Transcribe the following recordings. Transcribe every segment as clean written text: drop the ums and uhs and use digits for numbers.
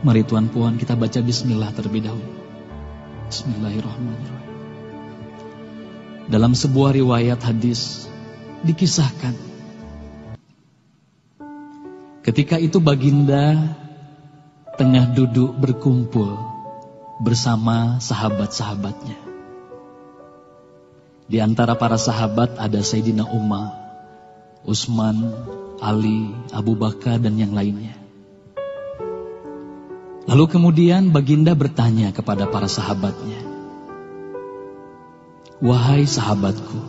Mari Tuan Puan kita baca bismillah terlebih dahulu. Bismillahirrahmanirrahim. Dalam sebuah riwayat hadis dikisahkan, ketika itu baginda tengah duduk berkumpul bersama sahabat-sahabatnya. Di antara para sahabat ada Sayyidina Umar, Utsman, Ali, Abu Bakar dan yang lainnya. Lalu kemudian baginda bertanya kepada para sahabatnya, "Wahai sahabatku,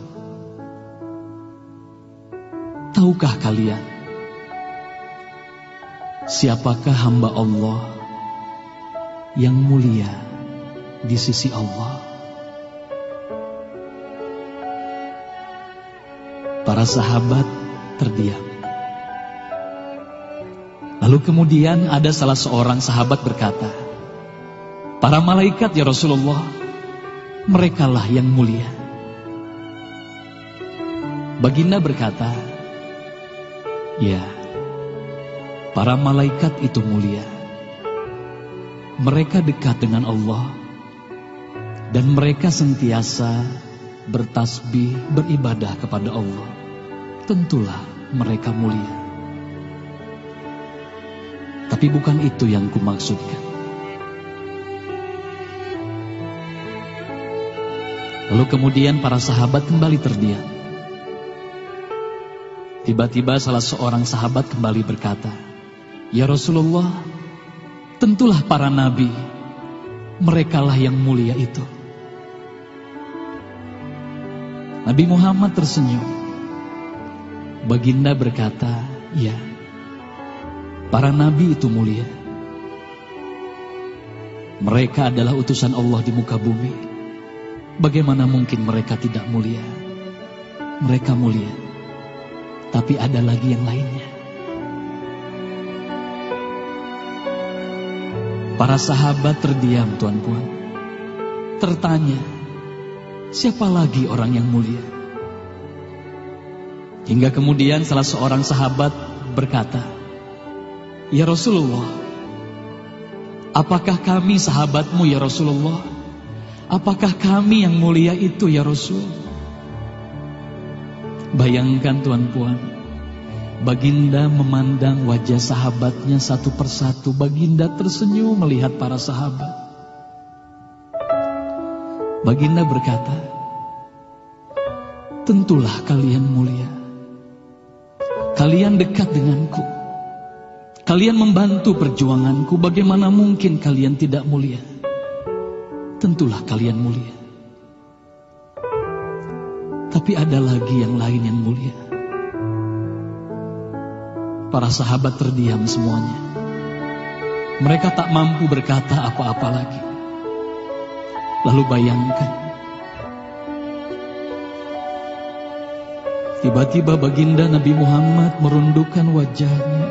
tahukah kalian siapakah hamba Allah yang mulia di sisi Allah?" Para sahabat terdiam. Lalu kemudian ada salah seorang sahabat berkata, "Para malaikat ya Rasulullah, merekalah yang mulia." Baginda berkata, "Ya, para malaikat itu mulia. Mereka dekat dengan Allah dan mereka sentiasa bertasbih, beribadah kepada Allah. Tentulah mereka mulia. Tapi bukan itu yang kumaksudkan." Lalu kemudian para sahabat kembali terdiam. Tiba-tiba salah seorang sahabat kembali berkata, "Ya Rasulullah, tentulah para nabi, merekalah yang mulia itu." Nabi Muhammad tersenyum. Baginda berkata, "Ya, para nabi itu mulia. Mereka adalah utusan Allah di muka bumi. Bagaimana mungkin mereka tidak mulia? Mereka mulia. Tapi ada lagi yang lainnya." Para sahabat terdiam, Tuan Puan. Tertanya, siapa lagi orang yang mulia? Hingga kemudian salah seorang sahabat berkata, "Ya Rasulullah, apakah kami sahabatmu ya Rasulullah? Apakah kami yang mulia itu ya Rasul?" Bayangkan Tuan Puan, baginda memandang wajah sahabatnya satu persatu. Baginda tersenyum melihat para sahabat. Baginda berkata, "Tentulah kalian mulia. Kalian dekat denganku. Kalian membantu perjuanganku. Bagaimana mungkin kalian tidak mulia? Tentulah kalian mulia. Tapi ada lagi yang lain yang mulia." Para sahabat terdiam semuanya. Mereka tak mampu berkata apa-apa lagi. Lalu bayangkan, tiba-tiba baginda Nabi Muhammad merundukkan wajahnya.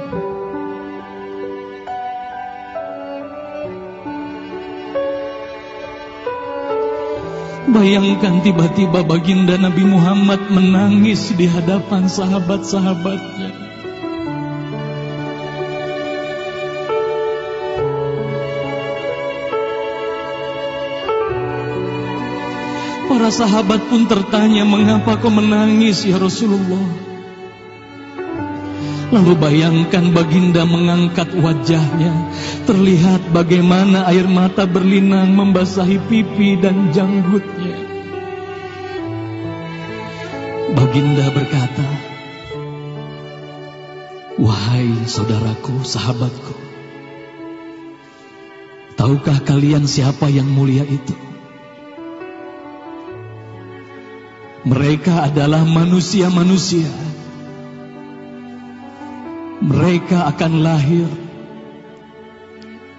Bayangkan tiba-tiba baginda Nabi Muhammad menangis di hadapan sahabat-sahabatnya. Para sahabat pun tertanya, "Mengapa kau menangis ya Rasulullah?" Lalu bayangkan baginda mengangkat wajahnya. Terlihat bagaimana air mata berlinang membasahi pipi dan janggutnya. Baginda berkata, "Wahai saudaraku, sahabatku, tahukah kalian siapa yang mulia itu? Mereka adalah manusia-manusia. Mereka akan lahir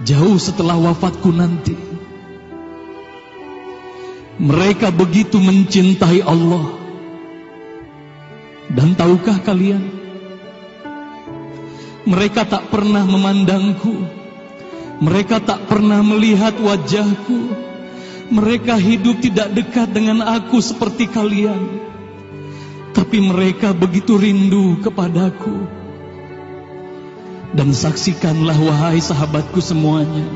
jauh setelah wafatku nanti. Mereka begitu mencintai Allah. Dan tahukah kalian, mereka tak pernah memandangku. Mereka tak pernah melihat wajahku. Mereka hidup tidak dekat dengan aku seperti kalian. Tapi mereka begitu rindu kepadaku. Dan saksikanlah wahai sahabatku semuanya,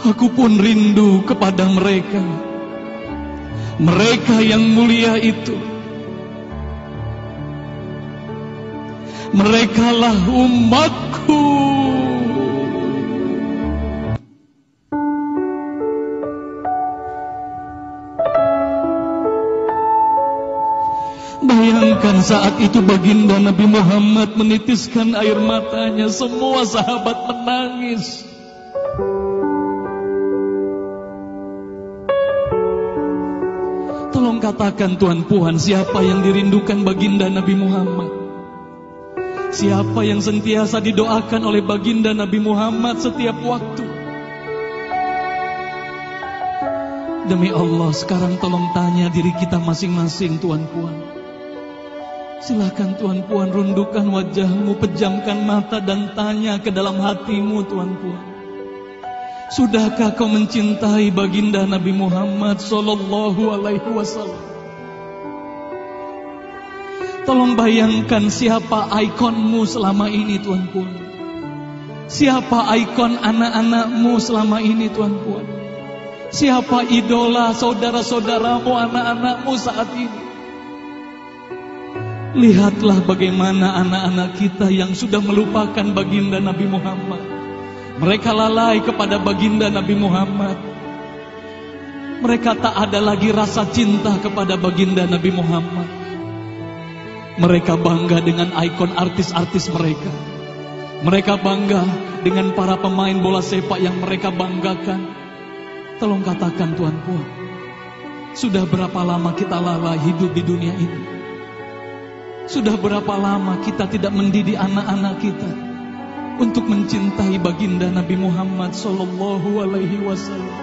aku pun rindu kepada mereka, mereka yang mulia itu. Merekalah umatku. Bayangkan saat itu baginda Nabi Muhammad menitiskan air matanya, semua sahabat menangis. Tolong katakan tuan-puan, siapa yang dirindukan baginda Nabi Muhammad? Siapa yang sentiasa didoakan oleh baginda Nabi Muhammad setiap waktu? Demi Allah, sekarang tolong tanya diri kita masing-masing, tuan-puan. Silakan tuan-puan, rundukkan wajahmu, pejamkan mata dan tanya ke dalam hatimu, tuan-puan. Sudahkah kau mencintai baginda Nabi Muhammad sallallahu alaihi wasallam? Tolong bayangkan siapa ikonmu selama ini, tuan-puan. Siapa ikon anak-anakmu selama ini, tuan-puan. Siapa idola saudara-saudaramu, anak-anakmu saat ini. Lihatlah bagaimana anak-anak kita yang sudah melupakan baginda Nabi Muhammad. Mereka lalai kepada baginda Nabi Muhammad. Mereka tak ada lagi rasa cinta kepada baginda Nabi Muhammad. Mereka bangga dengan ikon artis-artis mereka. Mereka bangga dengan para pemain bola sepak yang mereka banggakan. Tolong katakan tuan-puan, sudah berapa lama kita lalai hidup di dunia ini? Sudah berapa lama kita tidak mendidik anak-anak kita untuk mencintai baginda Nabi Muhammad sallallahu alaihi wasallam?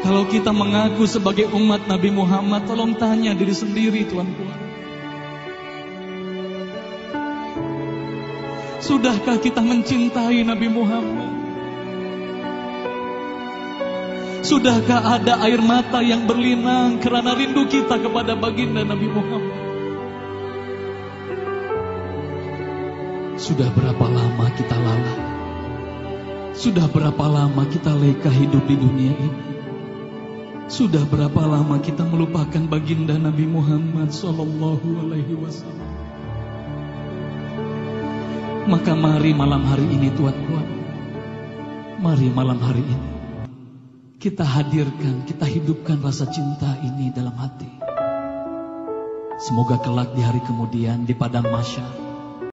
Kalau kita mengaku sebagai umat Nabi Muhammad, tolong tanya diri sendiri, tuan-puan. Sudahkah kita mencintai Nabi Muhammad? Sudahkah ada air mata yang berlinang karena rindu kita kepada baginda Nabi Muhammad? Sudah berapa lama kita lalai? Sudah berapa lama kita leka hidup di dunia ini? Sudah berapa lama kita melupakan baginda Nabi Muhammad sallallahu alaihi wasallam? Maka mari malam hari ini, tuan-tuan, mari malam hari ini kita hadirkan, kita hidupkan rasa cinta ini dalam hati. Semoga kelak di hari kemudian di padang mahsyar